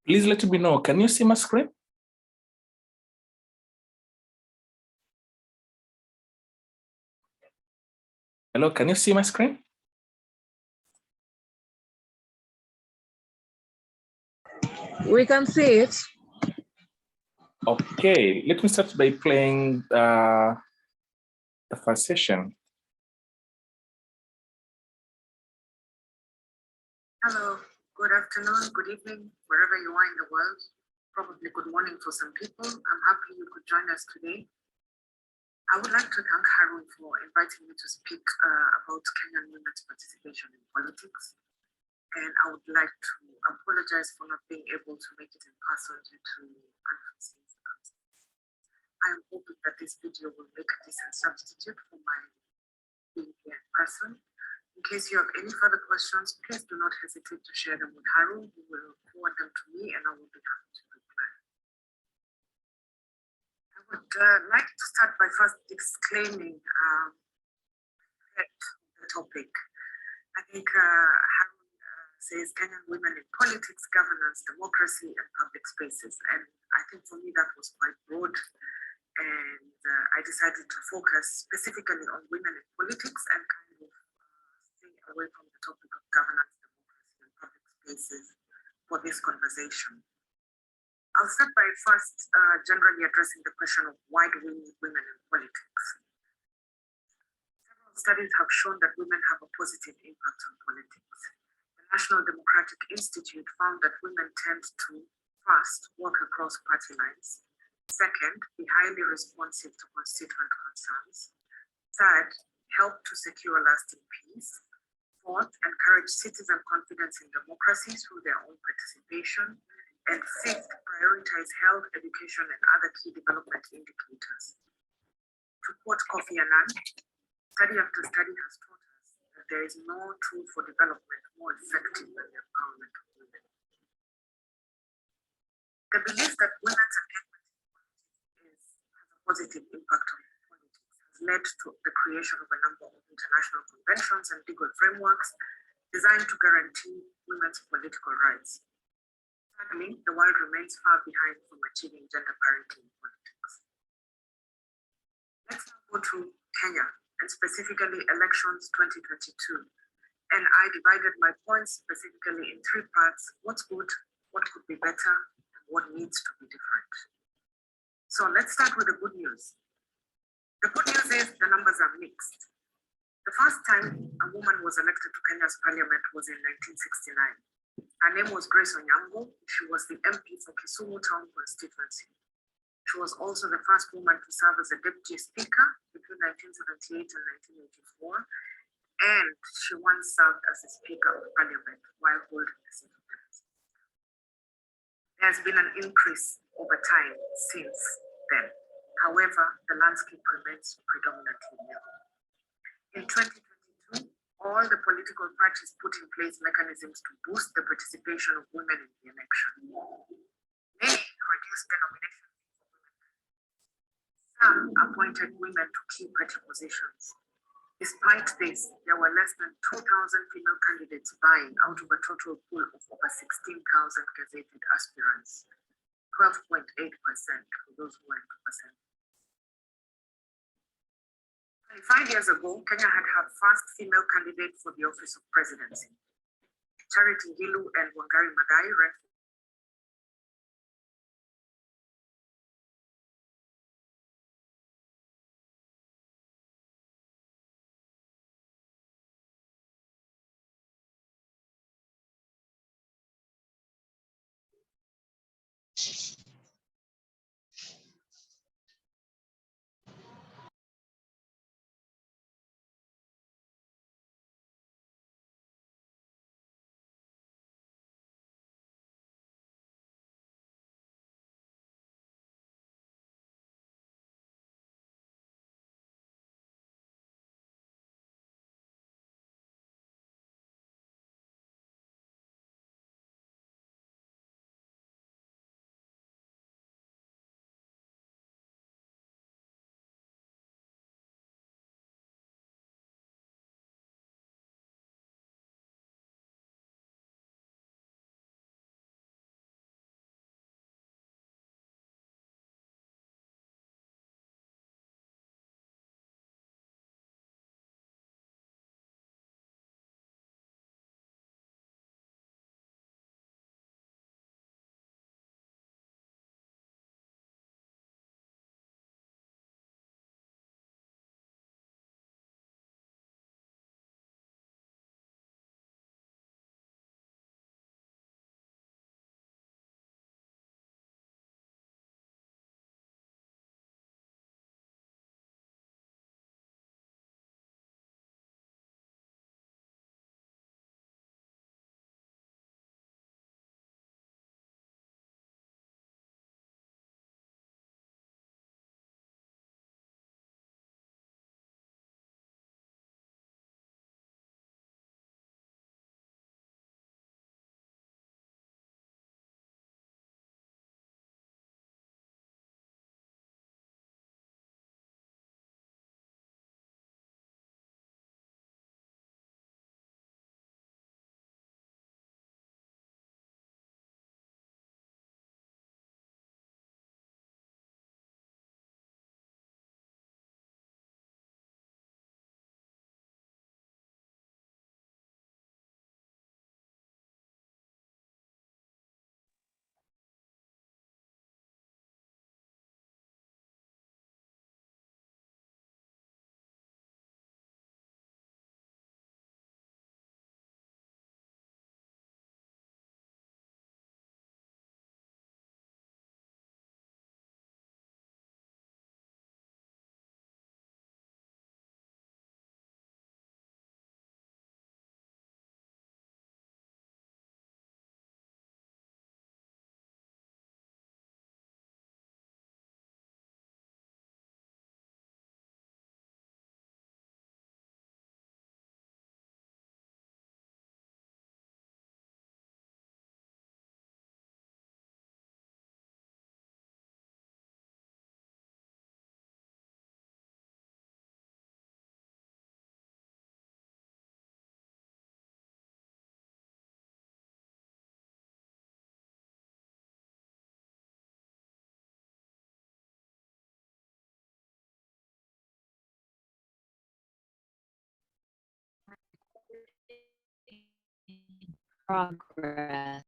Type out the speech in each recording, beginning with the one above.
Please let me know. Can you see my screen? Hello, can you see my screen? We can see it. Okay, let me start by playing the first session. Hello, good afternoon, good evening, wherever you are in the world. Probably good morning for some people. I'm happy you could join us today. I would like to thank Harun for inviting me to speak about Kenyan women's participation in politics. And I would like to apologize for not being able to make it in person due to unforeseen circumstances. I am hoping that this video will make a decent substitute for my being here in person. In case you have any further questions, please do not hesitate to share them with Harun, who will forward them to me, and I will be happy to reply. I would like to start by first exclaiming the topic. I think Harun says Kenyan women in politics, governance, democracy, and public spaces. And I think for me that was quite broad. And I decided to focus specifically on women in politics and kind of stay away from the topic of governance, democracy, and public spaces for this conversation. I'll start by first generally addressing the question of why do we need women in politics? Several studies have shown that women have a positive impact on politics. The National Democratic Institute found that women tend to, first, work across party lines. Second, be highly responsive to constituent concerns. Third, help to secure lasting peace. Fourth, encourage citizen confidence in democracy through their own participation. And fifth, prioritize health, education, and other key development indicators. To quote Kofi Annan, study after study has taught us that there is no tool for development more effective than the empowerment of women. The belief that women's engagement has a positive impact on politics has led to the creation of a number of international conventions and legal frameworks designed to guarantee women's political rights. Sadly, the world remains far behind from achieving gender parity in politics. Let's now go to Kenya, and specifically elections 2022. And I divided my points specifically in three parts: what's good, what could be better, and what needs to be different. So let's start with the good news. The good news is the numbers are mixed. The first time a woman was elected to Kenya's parliament was in 1969. Her name was Grace Onyango. She was the MP for Kisumu Town constituency. She was also the first woman to serve as a deputy speaker between 1978 and 1984. And she once served as the Speaker of Parliament while holding the seat of deputy. There has been an increase over time since then. However, the landscape remains predominantly male. In 2022, all the political parties put in place mechanisms to boost the participation of women in the election. Many reduced the nomination fee for women. Some appointed women to key party positions. Despite this, there were less than 2,000 female candidates vying out of a total pool of over 16,000 gazetted aspirants, 12.8% for those who were in percent. 25 years ago, Kenya had her first female candidate for the office of presidency. Charity Ngilu and Wangari Maathai ran progress.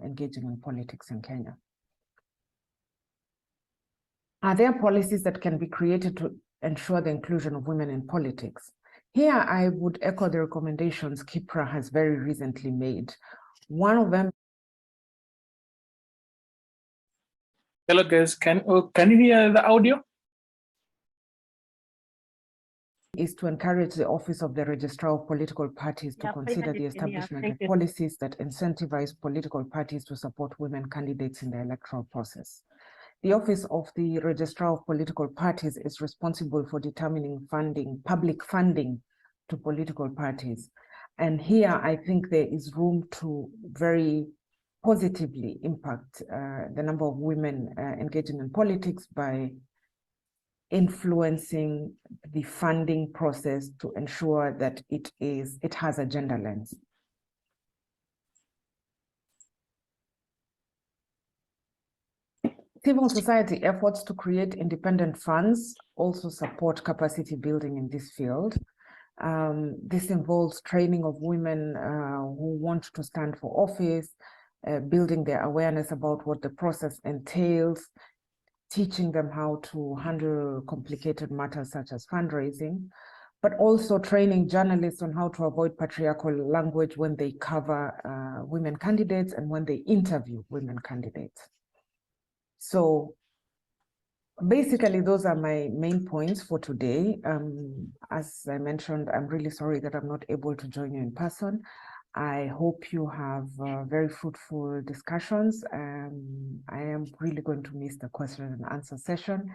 engaging in politics in Kenya. Are there policies that can be created to ensure the inclusion of women in politics? Here, I would echo the recommendations Kipra has very recently made. One of them. Hello guys, can you hear the audio? Is to encourage the Office of the Registrar of Political Parties to consider the establishment of policies that incentivize political parties to support women candidates in the electoral process. The Office of the Registrar of Political Parties is responsible for determining funding, public funding to political parties. And here, I think there is room to very positively impact the number of women engaging in politics by influencing the funding process to ensure that it has a gender lens. Civil society efforts to create independent funds also support capacity building in this field. This involves training of women who want to stand for office, building their awareness about what the process entails, teaching them how to handle complicated matters such as fundraising, but also training journalists on how to avoid patriarchal language when they cover women candidates and when they interview women candidates. So basically, those are my main points for today. As I mentioned, I'm really sorry that I'm not able to join you in person. I hope you have very fruitful discussions. I am really going to miss the question and answer session.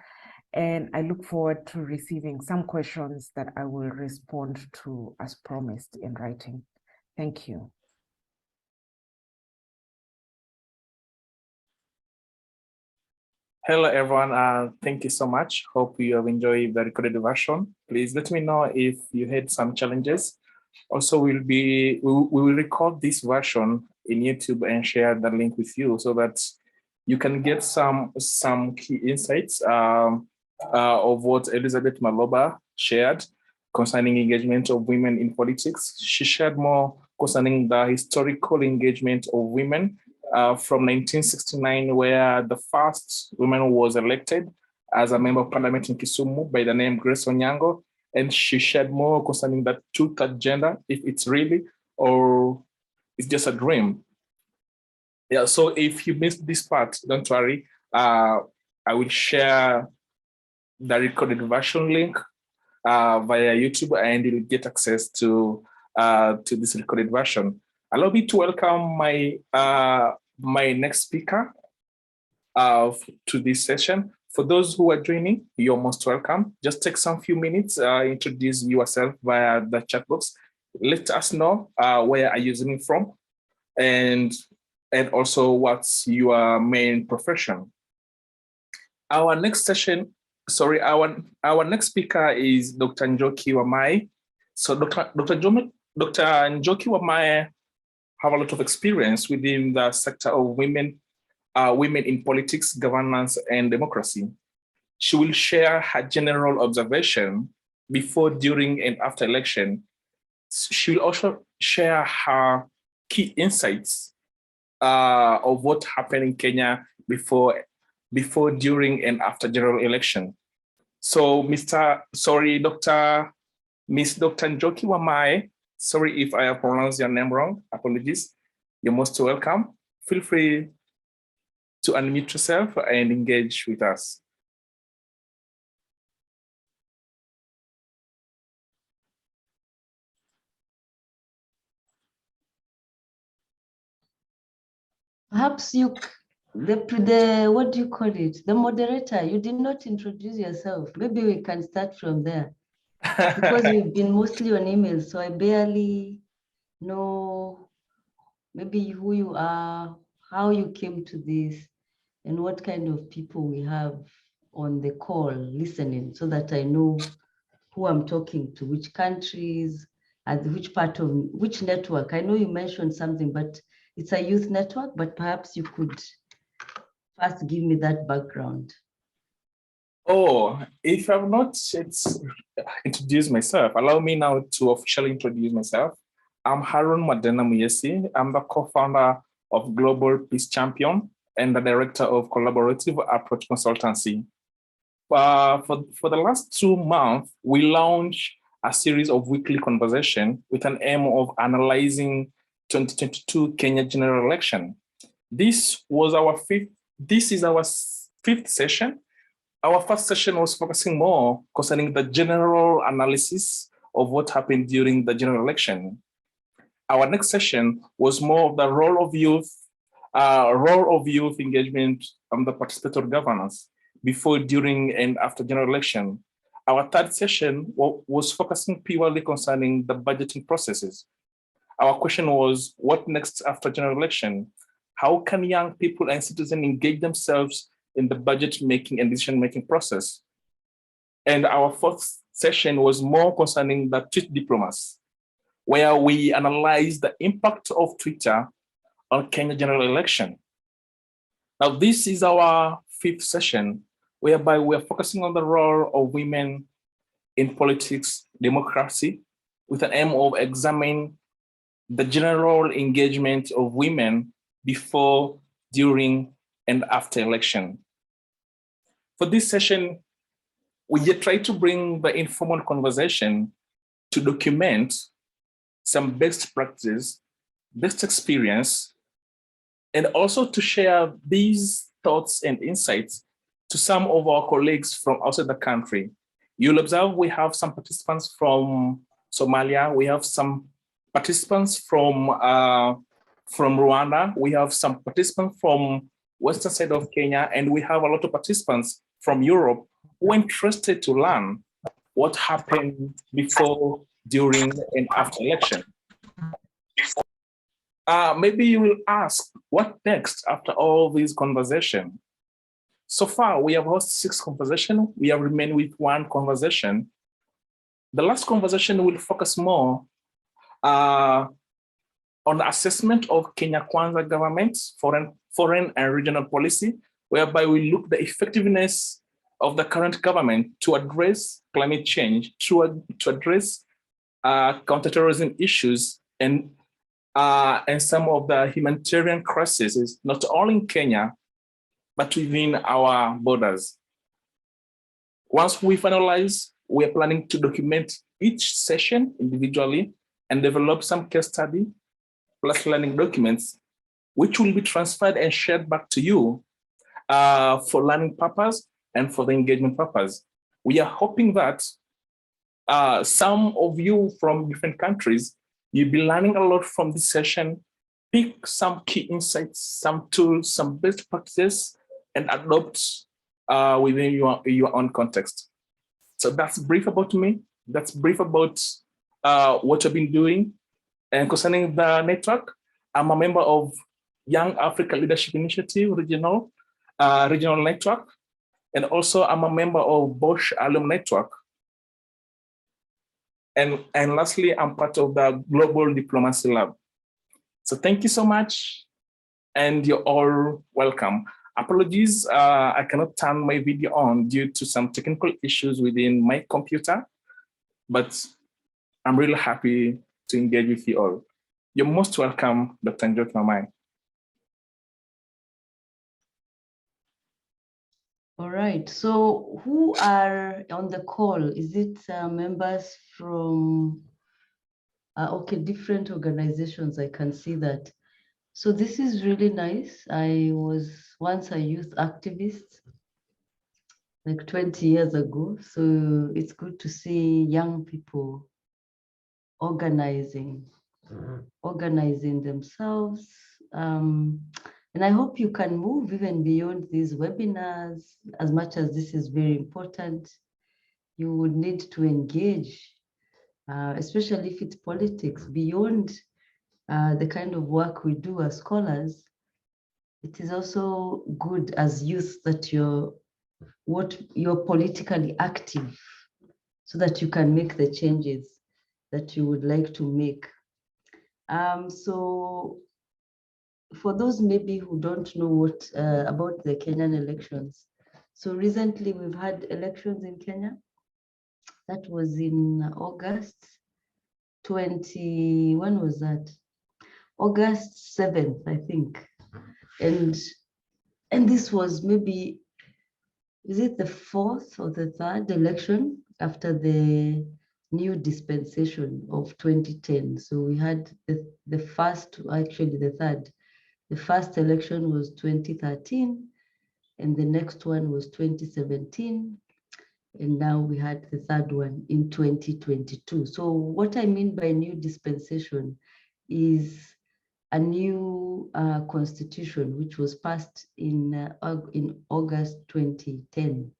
And I look forward to receiving some questions that I will respond to as promised in writing. Thank you. Hello, everyone. Thank you so much. Hope you have enjoyed the recorded version. Please let me know if you had some challenges. Also, we will record this version in YouTube and share the link with you so that you can get some key insights of what Elizabeth Maloba shared concerning engagement of women in politics. She shared more concerning the historical engagement of women from 1969, where the first woman was elected as a member of parliament in Kisumu by the name Grace Onyango. And she shared more concerning that two-third gender, if it's really, or it's just a dream. Yeah, so if you missed this part, don't worry. I will share the recorded version link via YouTube, and you'll get access to this recorded version. Allow me to welcome my my next speaker to this session. For those who are joining, you're most welcome. Just take some few minutes, introduce yourself via the chat box. Let us know where are you zooming from, and also what's your main profession. Our next session, sorry, our next speaker is Dr. Njoki Wamai. So Dr. Njoki Wamai have a lot of experience within the sector of women in politics, governance, and democracy. She will share her general observation before, during, and after election. She will also share her key insights of what happened in Kenya before, during, and after general election. So Miss Dr. Njoki Wamai, sorry if I have pronounced your name wrong, apologies. You're most welcome. Feel free to unmute yourself and engage with us. Perhaps what do you call it? The moderator, you did not introduce yourself. Maybe we can start from there. Because we've been mostly on email, so I barely know maybe who you are, how you came to this, and what kind of people we have on the call listening, so that I know who I'm talking to, which countries, and which network. I know you mentioned something, but it's a youth network, but perhaps you could first give me that background. Oh, if I've not yet introduced myself, allow me now to officially introduce myself. I'm Harun Madena Muyesi. I'm the co-founder of Global Peace Champion and the director of Collaborative Approach Consultancy. For the last 2 months, we launched a series of weekly conversations with an aim of analyzing 2022 Kenyan General Election. This is our fifth session. Our first session was focusing more concerning the general analysis of what happened during the general election. Our next session was more of the role of youth engagement on the participatory governance before, during, and after general election. Our third session was focusing purely concerning the budgeting processes. Our question was, what next after general election? How can young people and citizens engage themselves in the budget making and decision making process? And our fourth session was more concerning the tweet diplomas, where we analyzed the impact of Twitter on Kenyan General Election. Now, this is our fifth session, whereby we are focusing on the role of women in politics, democracy, with an aim of examining the general engagement of women before, during, and after election. For this session, we try to bring the informal conversation to document some best practices, best experience, and also to share these thoughts and insights to some of our colleagues from outside the country. You'll observe we have some participants from Somalia, we have some participants from Rwanda, we have some participants from western side of Kenya, and we have a lot of participants from Europe who are interested to learn what happened before, during, and after election. Maybe you will ask, what next after all these conversations? So far, we have hosted 6 conversations. We have remained with 1 conversation. The last conversation will focus more on the assessment of Kenya Kwanza government's foreign and regional policy, whereby we look the effectiveness of the current government to address climate change, to address counterterrorism issues, and some of the humanitarian crises, not only in Kenya, but within our borders. Once we finalize, we are planning to document each session individually and develop some case study plus learning documents, which will be transferred and shared back to you for learning purpose and for the engagement purpose. We are hoping that some of you from different countries, you'll be learning a lot from this session, pick some key insights, some tools, some best practices, and adopt within your own context. So that's brief about me. That's brief about what I've been doing. And concerning the network, I'm a member of Young Africa Leadership Initiative regional network. And also I'm a member of Bosch Alum Network. And lastly, I'm part of the Global Diplomacy Lab. So thank you so much, and you're all welcome. Apologies, I cannot turn my video on due to some technical issues within my computer, but I'm really happy to engage with you all. You're most welcome, Dr. Njoki Mamai. All right, so who are on the call? Is it members from, okay, different organizations? I can see that. So this is really nice. I was once a youth activist, like 20 years ago. So it's good to see young people organizing themselves. And I hope you can move even beyond these webinars. As much as this is very important, you would need to engage, especially if it's politics, beyond the kind of work we do as scholars. It is also good as youth that you're politically active so that you can make the changes that you would like to make. So for those maybe who don't know what about the Kenyan elections, so recently we've had elections in Kenya. That was in August 20, when was that? August 7th, I think. And this was maybe, is it the 4th or the 3rd election after the new dispensation of 2010? So we had the first, actually the 3rd. The first election was 2013, and the next one was 2017. And now we had the 3rd one in 2022. So what I mean by new dispensation is a new constitution, which was passed in August 2010.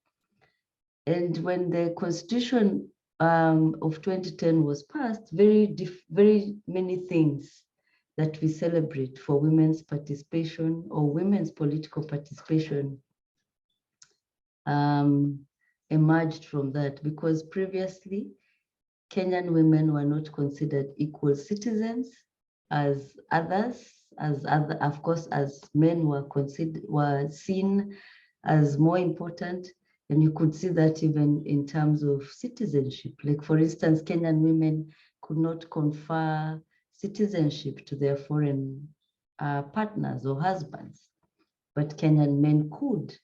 And when the constitution of 2010 was passed, very many things that we celebrate for women's participation or women's political participation and emerged from that, because previously Kenyan women were not considered equal citizens as others, of course, as men were seen as more important. And you could see that even in terms of citizenship. Like, for instance, Kenyan women could not confer citizenship to their foreign partners or husbands, but Kenyan men could.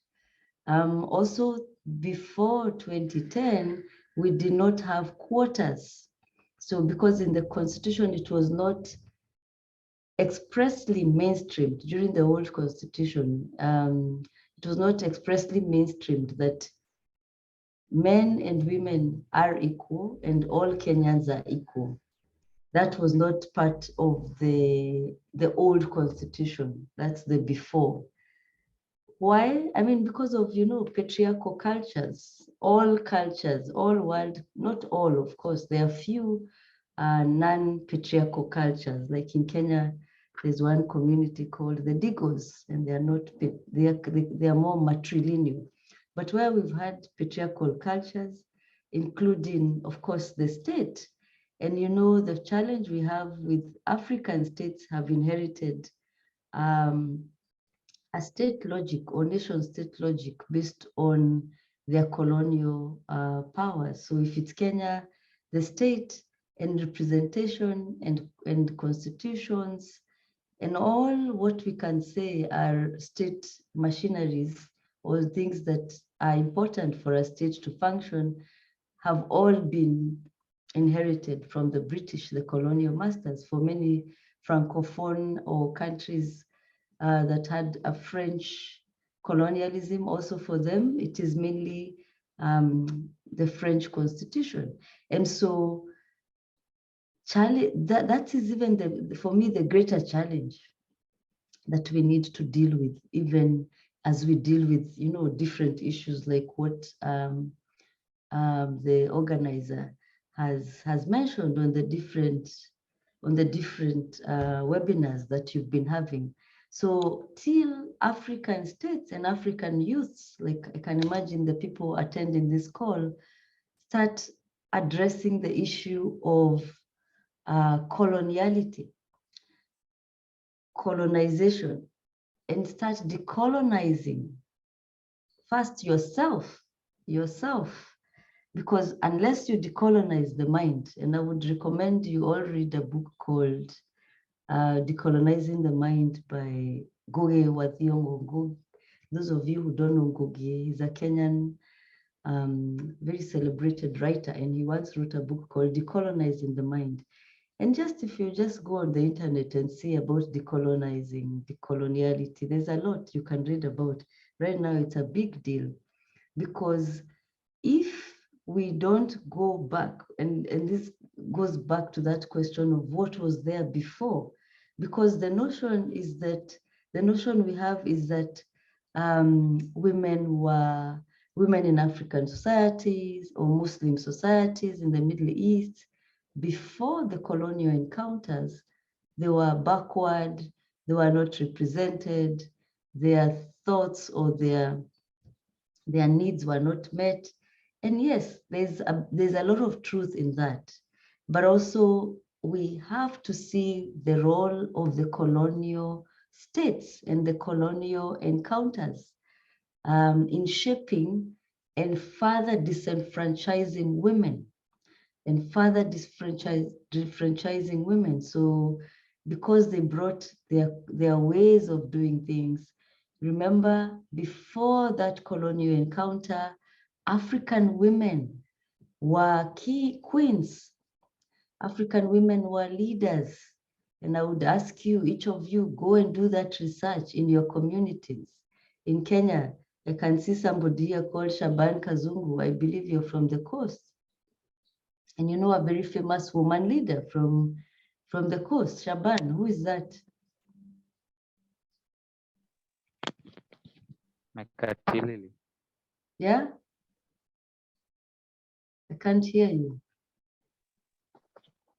Also, before 2010, we did not have quotas. So because in the constitution, it was not expressly mainstreamed during the old constitution, it was not expressly mainstreamed that men and women are equal and all Kenyans are equal. That was not part of the old constitution. That's the before. Why? I mean, because of, patriarchal cultures, all world, not all, of course, there are few non-patriarchal cultures. Like in Kenya, there's one community called the Digos, and they are more matrilineal. But where we've had patriarchal cultures, including, of course, the state, and the challenge we have with African states have inherited a state logic or nation state logic based on their colonial powers. So if it's Kenya, the state and representation and constitutions and all what we can say are state machineries or things that are important for a state to function have all been inherited from the British, the colonial masters. For many Francophone or countries that had a French colonialism, also for them, it is mainly the French Constitution. And so that is even, for me, the greater challenge that we need to deal with, even as we deal with, different issues like what the organizer has mentioned on the different webinars that you've been having. So till African states and African youths, like I can imagine the people attending this call, start addressing the issue of colonization, and start decolonizing first yourself, because unless you decolonize the mind, and I would recommend you all read a book called Decolonizing the Mind by Ngugi wa Thiong'o. Those of you who don't know Ngugi, he's a Kenyan, very celebrated writer, and he once wrote a book called Decolonizing the Mind. And if you just go on the internet and see about decolonizing, decoloniality, there's a lot you can read about. Right now, it's a big deal, because if we don't go back, and this goes back to that question of what was there before, because the notion we have is that women in African societies or Muslim societies in the Middle East, before the colonial encounters, they were backward, they were not represented, their thoughts or their needs were not met. And yes, there's a lot of truth in that, but also we have to see the role of the colonial states and the colonial encounters in shaping and further disenfranchising women and further disfranchising women. So because they brought their ways of doing things, remember, before that colonial encounter, African women were queens. African women were leaders. And I would ask you, each of you, go and do that research in your communities. In Kenya, I can see somebody here called Shaban Kazungu. I believe you're from the coast. And you know a very famous woman leader from the coast. Shaban, who is that? Mekatilili. Yeah? I can't hear you.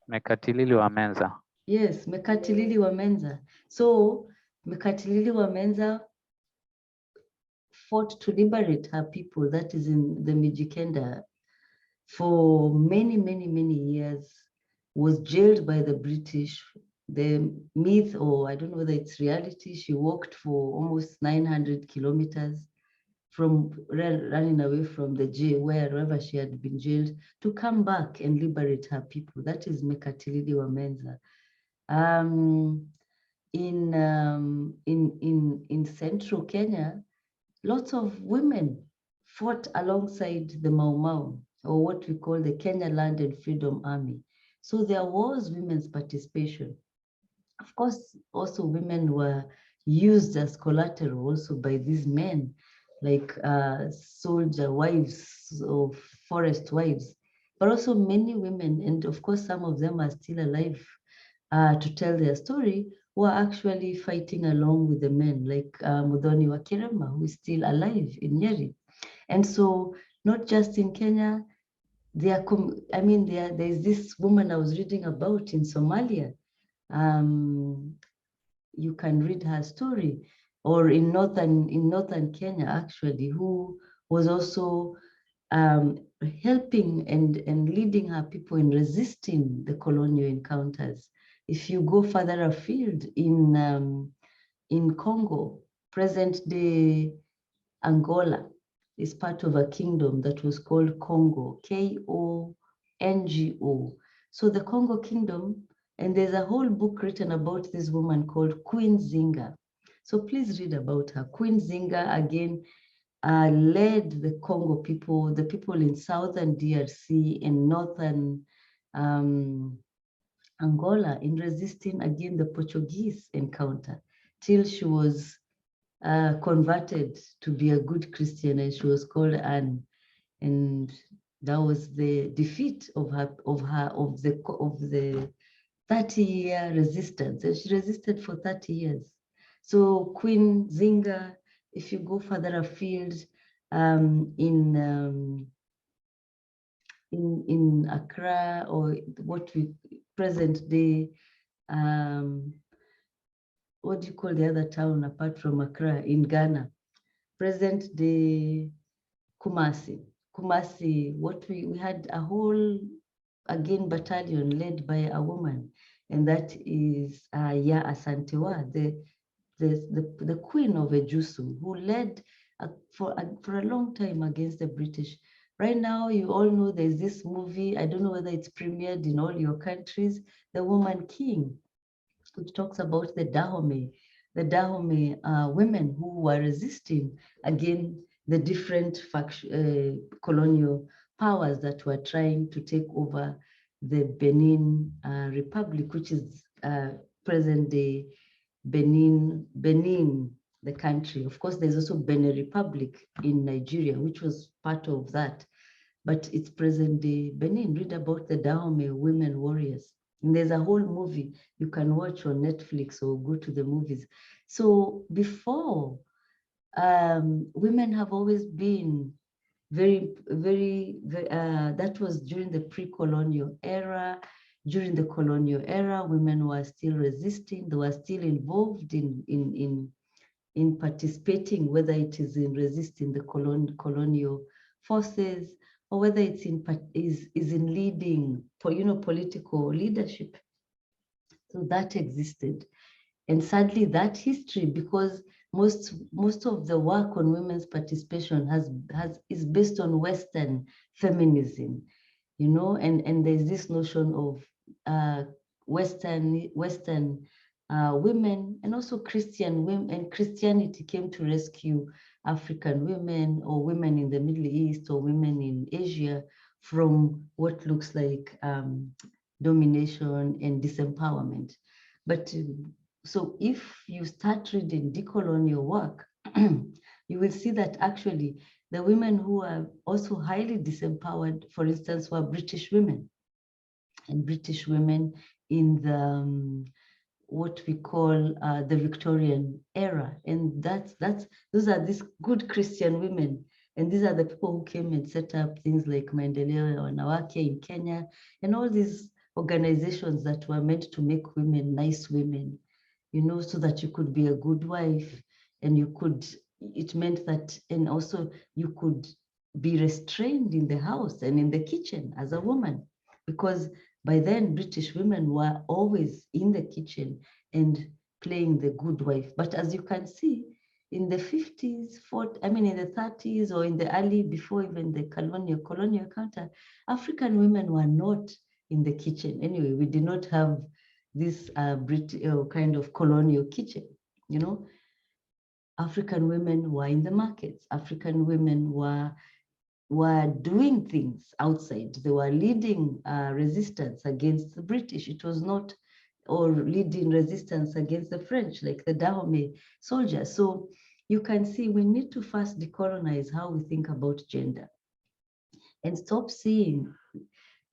Mekatilili wa Menza. Yes, Mekatilili wa Menza. So Mekatilili wa Menza fought to liberate her people, that is in the Mijikenda, for many, many, many years, was jailed by the British. The myth, or I don't know whether it's reality, she walked for almost 900 kilometers from running away from the jail, wherever she had been jailed, to come back and liberate her people. That is Mekatilili Wamenza. In central Kenya, lots of women fought alongside the Mau Mau, or what we call the Kenya Land and Freedom Army. So there was women's participation. Of course, also women were used as collateral also by these men, like soldier wives or forest wives, but also many women, and of course some of them are still alive to tell their story, who are actually fighting along with the men, like Muthoni wa Kirema, who is still alive in Nyeri. And so not just in Kenya, there is this woman I was reading about in Somalia. You can read her story, or in northern Kenya actually, who was also helping and leading her people in resisting the colonial encounters. If you go further afield in Congo, present-day Angola is part of a kingdom that was called Congo, Kongo. So the Congo kingdom, and there's a whole book written about this woman called Queen Zinga. So please read about her. Queen Zinga, again, led the Congo people, the people in southern DRC and northern Angola, in resisting again the Portuguese encounter, till she was converted to be a good Christian, and she was called Anne. And that was the defeat of the 30-year resistance, and she resisted for 30 years. So Queen Zinga, if you go further afield, in Accra, or what we present day, what do you call the other town apart from Accra, in Ghana, present day Kumasi, what we had a whole, again, battalion led by a woman, and that is Ya Asantewa, the queen of Ejusu, who led for a long time against the British. Right now, you all know there's this movie, I don't know whether it's premiered in all your countries, The Woman King, which talks about the Dahomey women who were resisting against the different colonial powers that were trying to take over the Benin Republic, which is present-day Benin, the country. Of course, there's also Benin Republic in Nigeria, which was part of that, but it's present-day Benin. Read about the Dahomey women warriors. And there's a whole movie you can watch on Netflix or go to the movies. So before, women have always been that was during the pre-colonial era. During the colonial era, women were still resisting. They were still involved in participating, whether it is in resisting the colonial forces, or whether it's in leading, political leadership. So that existed. And sadly, that history, because most of the work on women's participation is based on Western feminism, and there's this notion of Western women, and also Christian women, and Christianity came to rescue African women, or women in the Middle East, or women in Asia from what looks like domination and disempowerment. But so if you start reading decolonial work, you will see that actually the women who are also highly disempowered, for instance, were British women, and British women in the what we call the Victorian era. And those are these good Christian women. And these are the people who came and set up things like Maendeleo Wanawake in Kenya, and all these organizations that were meant to make women nice women, so that you could be a good wife, and you could it meant that, and also you could be restrained in the house and in the kitchen as a woman, because by then British women were always in the kitchen and playing the good wife. But as you can see, in the 50s, in the 30s, or in the early, before even the colonial counter, African women were not in the kitchen. Anyway, we did not have this British kind of colonial kitchen, you know. African women were in the markets. African women were doing things outside. They were leading resistance against the British. It was not, or leading resistance against the French, like the Dahomey soldiers. So you can see we need to first decolonize how we think about gender and stop seeing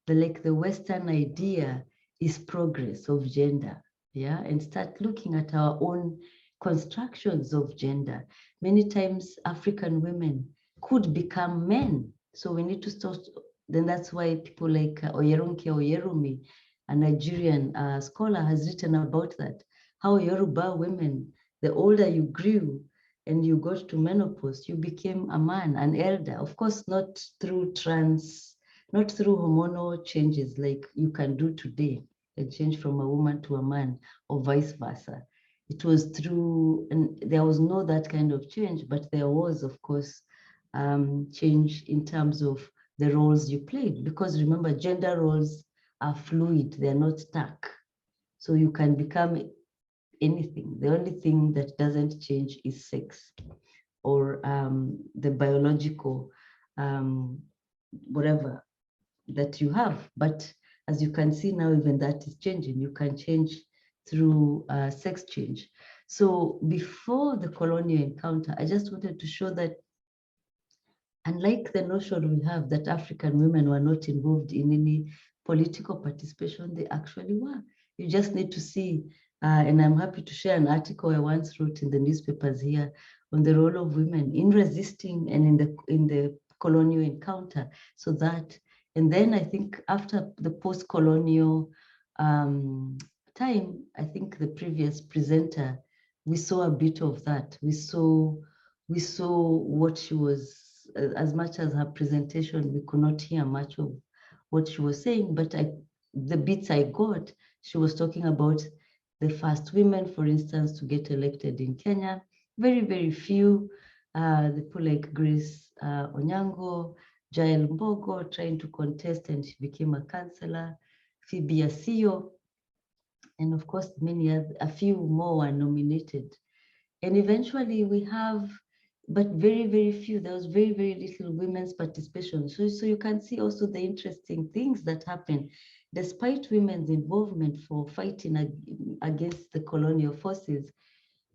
the Western idea is progress of gender, yeah, and start looking at our own constructions of gender. Many times African women could become men, so we need to start. Then that's why people like Oyerunke Oyerumi, a Nigerian scholar, has written about that, how Yoruba women, the older you grew and you got to menopause, you became a man, an elder. Of course, not through hormonal changes like you can do today, a change from a woman to a man or vice versa. It was through, and there was no that kind of change, but there was, of course, change in terms of the roles you played. Because remember, gender roles are fluid, they're not stuck. So you can become anything. The only thing that doesn't change is sex, or the biological whatever that you have. But as you can see now, even that is changing. You can change through sex change. So before the colonial encounter, I just wanted to show that unlike the notion we have that African women were not involved in any political participation, they actually were. You just need to see, and I'm happy to share an article I once wrote in the newspapers here on the role of women in resisting and in the colonial encounter. So that, and then I think after the post-colonial time, I think the previous presenter, we saw a bit of that. We saw what she was, as much as her presentation, we could not hear much of what she was saying, but the bits I got, she was talking about the first women, for instance, to get elected in Kenya. Very, very few. The people like Grace Onyango, Jael Mbogo trying to contest, and she became a councillor. Phoebe Asio, and of course, a few more were nominated. And eventually we have, but very, very few, there was very, very little women's participation. So you can see also the interesting things that happen, despite women's involvement for fighting against the colonial forces.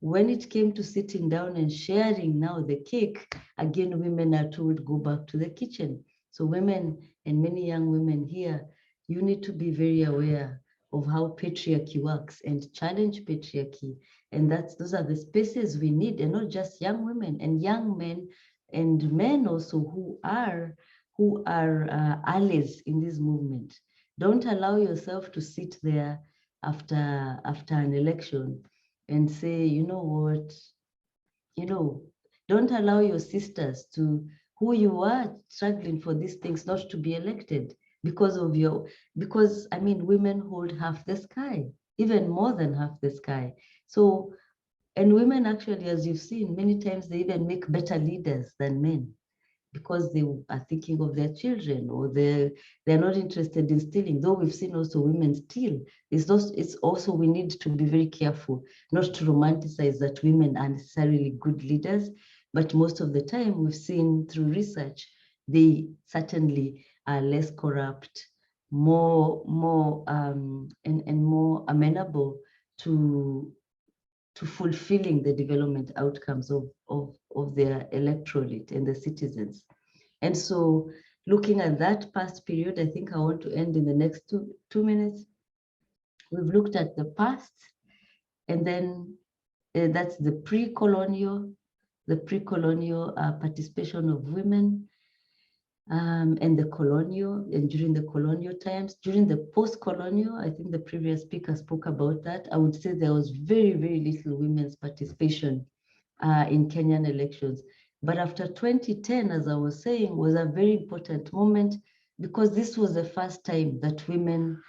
When it came to sitting down and sharing now the cake, again, women are told, go back to the kitchen. So women, and many young women here, you need to be very aware of how patriarchy works and challenge patriarchy. And those are the spaces we need, and not just young women, and young men and men also who are allies in this movement. Don't allow yourself to sit there after an election and say, you know what, don't allow your sisters who you are struggling for these things not to be elected because I mean, women hold half the sky, even more than half the sky. So, and women actually, as you've seen, many times they even make better leaders than men, because they are thinking of their children, or they're not interested in stealing. Though we've seen also women steal, it's also we need to be very careful not to romanticize that women are necessarily good leaders, but most of the time we've seen through research, they certainly are less corrupt, more and more amenable to fulfilling the development outcomes of their electorate and the citizens. And so looking at that past period, I think I want to end in the next two minutes. We've looked at the past, and then that's the pre-colonial participation of women, and the colonial, and during the colonial times. During the post-colonial, I think the previous speaker spoke about that. I would say there was very, very little women's participation in Kenyan elections. But after 2010, as I was saying, was a very important moment because this was the first time that women,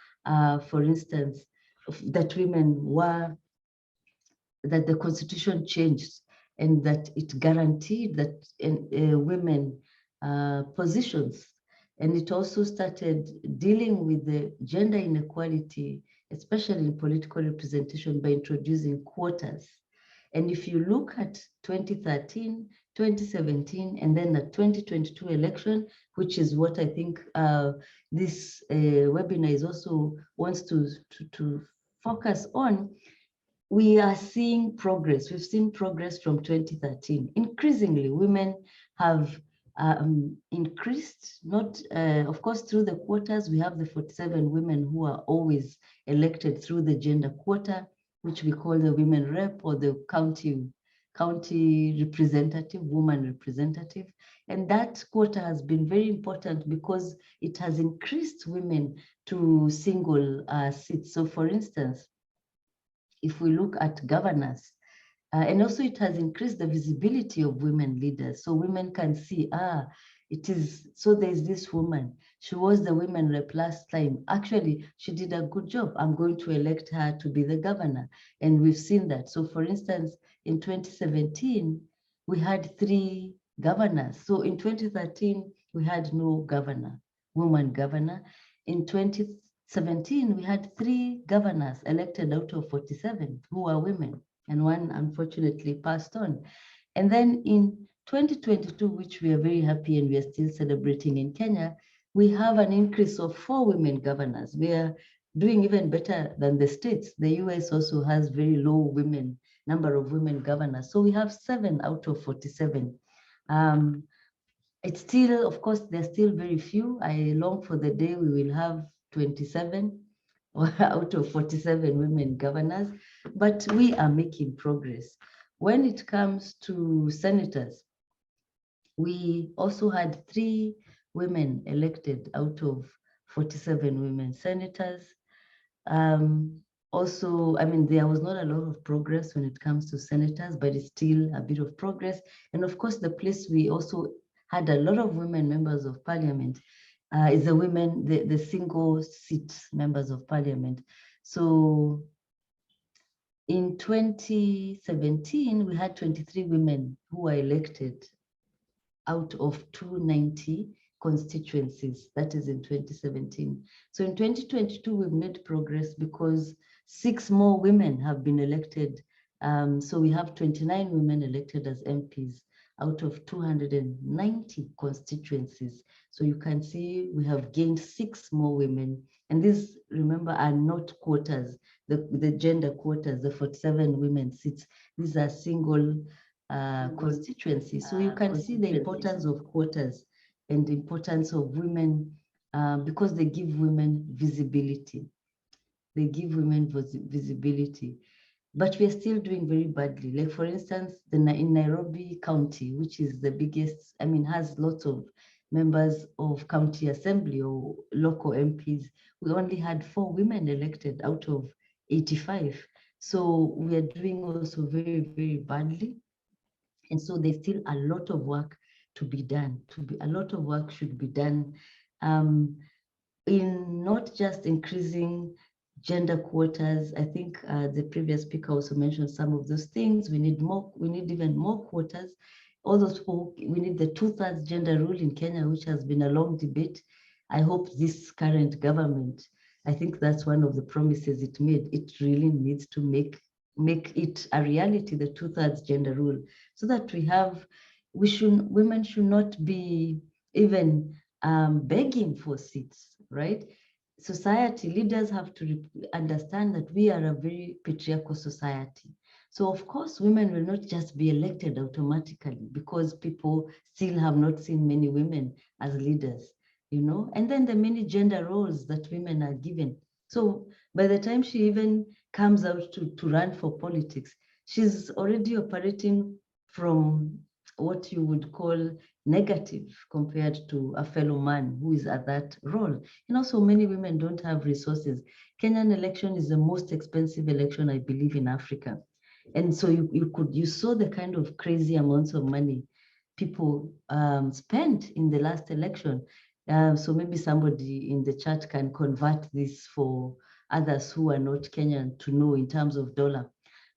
for instance, that the constitution changed and that it guaranteed that women positions. And it also started dealing with the gender inequality, especially in political representation, by introducing quotas. And if you look at 2013, 2017, and then the 2022 election, which is what I think this webinar is also wants to focus on, we are seeing progress. We've seen progress from 2013. Increasingly, women have increased, not, of course, through the quotas. We have the 47 women who are always elected through the gender quota, which we call the women rep or the county representative, woman representative. And that quota has been very important because it has increased women to single seats. So for instance, if we look at governors, and also it has increased the visibility of women leaders. So women can see, it is, so there's this woman, she was the women rep last time. Actually, she did a good job. I'm going to elect her to be the governor. And we've seen that. So for instance, in 2017, we had 3 governors. So in 2013, we had no governor, woman governor. In 2017, we had 3 governors elected out of 47 who are women, and one unfortunately passed on. And then in 2022, which we are very happy and we are still celebrating in Kenya, we have an increase of 4 women governors. We are doing even better than the states. The US also has very low number of women governors. So we have 7 out of 47. It's still, of course, there's still very few. I long for the day we will have 27 out of 47 women governors, but we are making progress. When it comes to senators, we also had 3 women elected out of 47 women senators. Also, I mean, there was not a lot of progress when it comes to senators, but it's still a bit of progress. And of course, the place we also had a lot of women members of parliament is the single seat members of parliament. So in 2017, we had 23 women who were elected out of 290 constituencies. That is in 2017. So in 2022, we've made progress because 6 more women have been elected. So we have 29 women elected as MPs out of 290 constituencies. So you can see we have gained 6 more women. And these, remember, are not quotas, the gender quotas, the 47 women seats. These are single constituencies. So you can see the importance of quotas and the importance of women because they give women visibility. They give women visibility. But we are still doing very badly. Like for instance, in Nairobi County, which is the biggest, I mean, has lots of members of county assembly or local MPs, we only had 4 women elected out of 85. So we are doing also very, very badly. And so there's still a lot of work to be done. A lot of work should be done in not just increasing gender quotas. I think the previous speaker also mentioned some of those things. We need more. We need even more quotas. All those we need the 2/3 gender rule in Kenya, which has been a long debate. I hope this current government, I think that's one of the promises it made. It really needs to make it a reality, the 2/3 gender rule, so that women should not be even begging for seats, right? Society leaders have to understand that we are a very patriarchal society. So of course, women will not just be elected automatically because people still have not seen many women as leaders, you know, and then the many gender roles that women are given. So by the time she even comes out to run for politics, she's already operating from what you would call negative compared to a fellow man who is at that role. And also many women don't have resources. Kenyan election is the most expensive election, I believe, in Africa. And so you saw the kind of crazy amounts of money people spent in the last election. So maybe somebody in the chat can convert this for others who are not Kenyan to know in terms of dollar.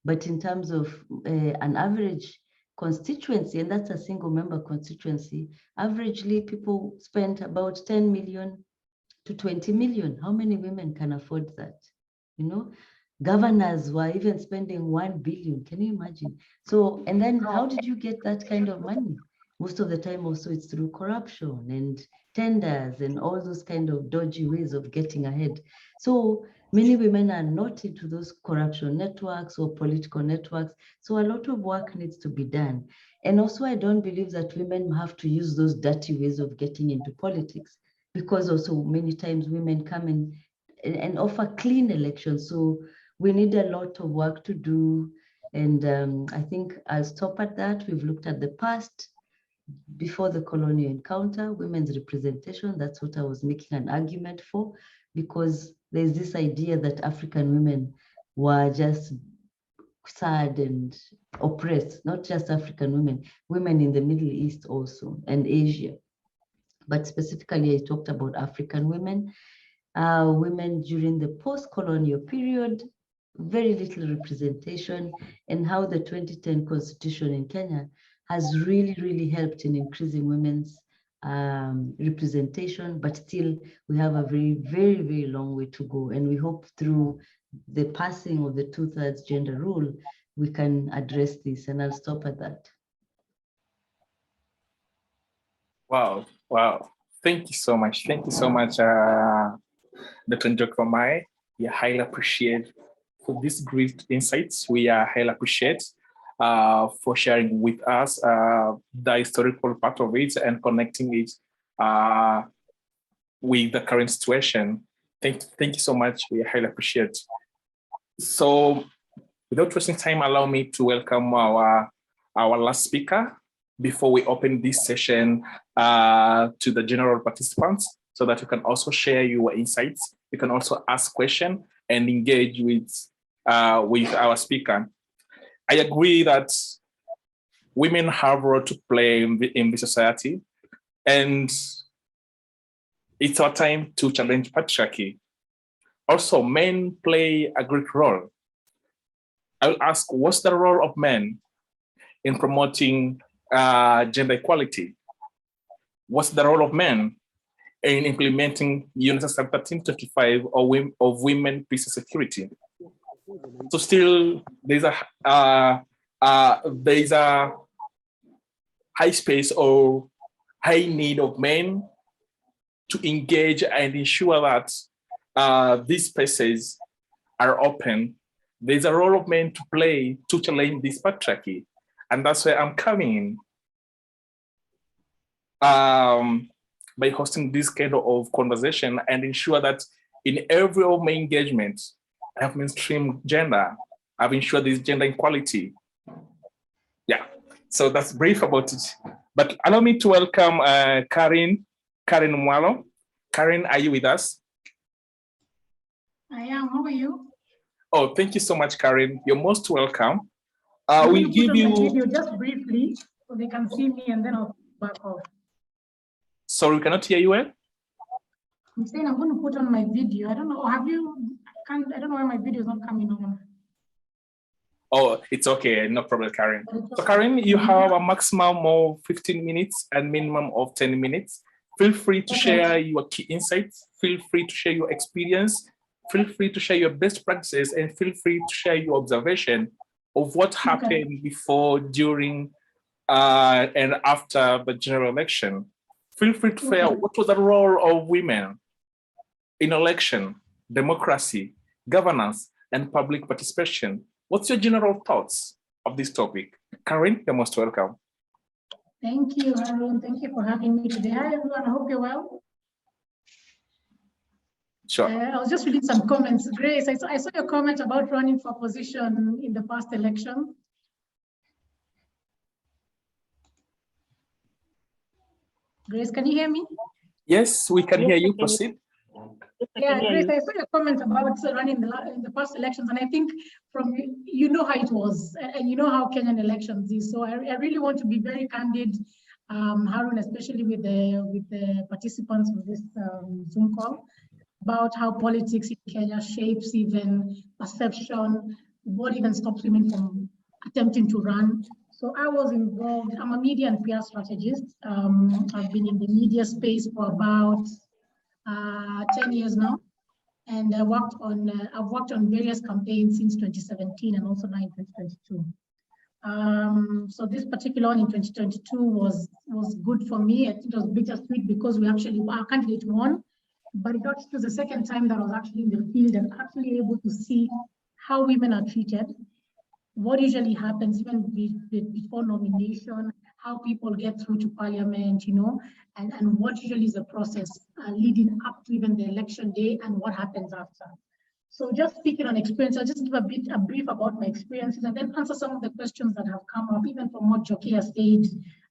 But in terms of an average constituency, and that's a single member constituency, averagely people spent about 10 million to 20 million. How many women can afford that? You know, governors were even spending 1 billion. Can you imagine? So, and then how did you get that kind of money? Most of the time also it's through corruption and tenders and all those kind of dodgy ways of getting ahead. So many women are not into those corruption networks or political networks. So a lot of work needs to be done. And also I don't believe that women have to use those dirty ways of getting into politics, because also many times women come in and offer clean elections. So we need a lot of work to do. And I think I'll stop at that. We've looked at the past, before the colonial encounter, women's representation. That's what I was making an argument for, because there's this idea that African women were just sad and oppressed, not just African women, women in the Middle East also, and Asia. But specifically, I talked about African women. Women during the post-colonial period, very little representation, and how the 2010 constitution in Kenya has really helped in increasing women's representation, but still we have a very long way to go. And we hope through the passing of the 2/3 gender rule, we can address this, and I'll stop at that. Wow. Thank you so much. Thank you so much, Dr. Njokomai. We highly appreciate for these great insights. We are highly appreciate for sharing with us the historical part of it and connecting it with the current situation. Thank you so much. We highly appreciate. So without wasting time, allow me to welcome our last speaker before we open this session to the general participants, so that you can also share your insights. You can also ask questions and engage with our speaker. I agree that women have a role to play in the society, and it's our time to challenge patriarchy. Also, men play a great role. I'll ask, what's the role of men in promoting gender equality? What's the role of men in implementing UNICEF 1325 of women, peace and security? So still, there's a high space or high need of men to engage and ensure that these spaces are open. There's a role of men to play to challenge this patriarchy, and that's where I'm coming in. By hosting this kind of conversation and ensure that in every of my engagement, I have mainstream gender. I've ensured this gender equality. Yeah, so that's brief about it. But allow me to welcome Karen Mwalo. Karen, are you with us? I am. How are you? Oh, thank you so much, Karen. You're most welcome. We'll give you video just briefly so they can see me, and then I'll back off. Sorry, we cannot hear you well. I'm saying I'm going to put on my video. I don't know. Have you? I don't know why my video is not coming on. Oh, it's okay. No problem, Karen. So, Karen, you have a maximum of 15 minutes and minimum of 10 minutes. Feel free to share your key insights. Feel free to share your experience. Feel free to share your best practices, and feel free to share your observation of what happened before, during, and after the general election. Feel free to share what was the role of women in election, democracy, governance, and public participation. What's your general thoughts of this topic? Karen, you're most welcome. Thank you, Aaron. Thank you for having me today. Hi, everyone. I hope you're well. Sure. I was just reading some comments. Grace, I saw your comment about running for position in the past election. Grace, can you hear me? Yes, we can hear you. Proceed. Yeah, Grace, I saw your comment about running in the past elections, and I think from you know how it was, and you know how Kenyan elections is. So I really want to be very candid, Harun, especially with the participants of this Zoom call, about how politics in Kenya shapes even perception, what even stops women from attempting to run. So I was involved. I'm a media and PR strategist. I've been in the media space for about 10 years now, and I've worked on various campaigns since 2017 and also now in 2022. So this particular one in 2022 was good for me. I think it was bittersweet because our candidate won, but it was the second time that I was actually in the field and actually able to see how women are treated, what usually happens even before nomination, how people get through to parliament, and what usually is the process leading up to even the election day and what happens after. So just speaking on experience, I'll just give a brief about my experiences and then answer some of the questions that have come up, even from what Jockey has said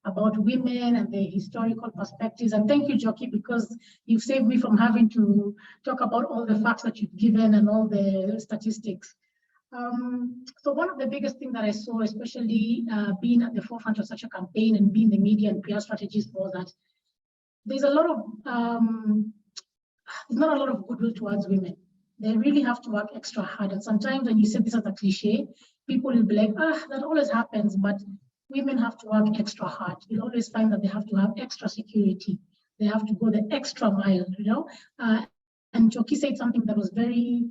about women and the historical perspectives. And thank you, Jockey, because you've saved me from having to talk about all the facts that you've given and all the statistics. So one of the biggest things that I saw, especially being at the forefront of such a campaign and being the media and PR strategist, was that there's a lot of, there's not a lot of goodwill towards women. They really have to work extra hard. And sometimes when you say this as a cliche, people will be like, that always happens, but women have to work extra hard. You'll always find that they have to have extra security. They have to go the extra mile, and Jockey said something that was very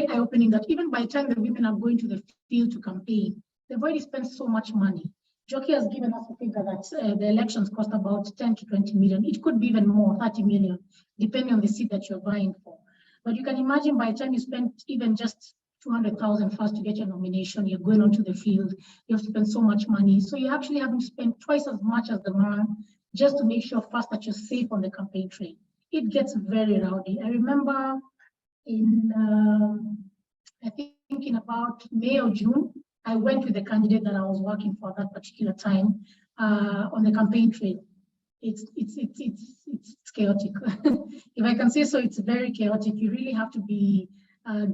eye-opening, that even by the time the women are going to the field to campaign, they've already spent so much money. Jockey has given us a figure that the elections cost about 10 to 20 million. It could be even more, 30 million, depending on the seat that you're vying for. But you can imagine by the time you spend even just 200,000 first to get your nomination, you're going onto the field, you have to spend so much money. So you're actually having to spend twice as much as the man just to make sure first that you're safe on the campaign trail. It gets very rowdy. I remember I think in about May or June, I went with the candidate that I was working for at that particular time on the campaign trail. It's chaotic. If I can say so, it's very chaotic. You really have to be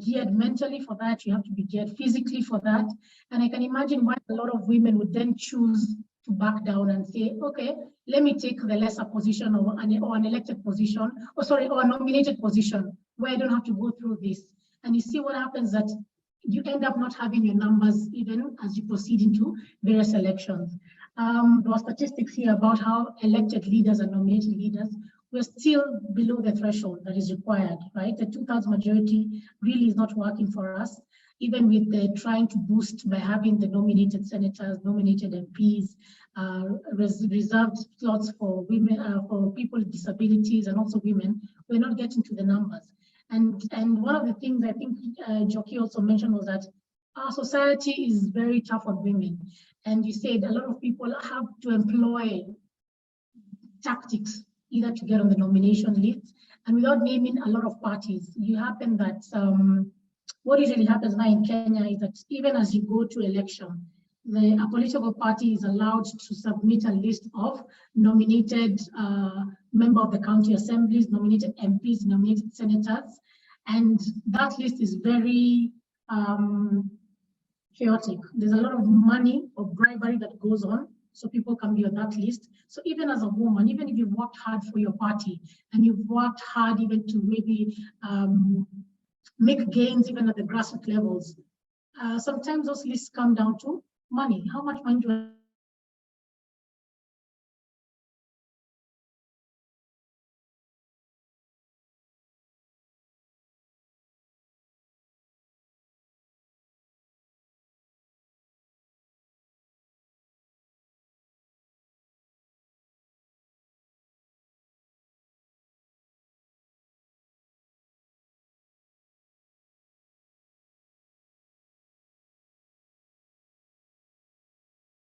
geared mentally for that. You have to be geared physically for that. And I can imagine why a lot of women would then choose to back down and say, okay, let me take the lesser position or an elected position, or a nominated position where I don't have to go through this. And you see what happens, that you end up not having your numbers even as you proceed into various elections. There are statistics here about how elected leaders and nominated leaders, we're still below the threshold that is required, right? The 2/3 majority really is not working for us, even with the trying to boost by having the nominated senators, nominated MPs, reserved slots for women, for people with disabilities and also women. We're not getting to the numbers. And one of the things I think Jockey also mentioned was that our society is very tough on women. And you said a lot of people have to employ tactics either to get on the nomination list, and without naming a lot of parties. You happen that what usually happens now in Kenya is that even as you go to election, a political party is allowed to submit a list of nominated member of the county assemblies, nominated MPs, nominated senators, and that list is very chaotic. There's a lot of money or bribery that goes on, so people can be on that list. So even as a woman, even if you've worked hard for your party and you've worked hard even to maybe make gains even at the grassroots levels, sometimes those lists come down to money. How much money do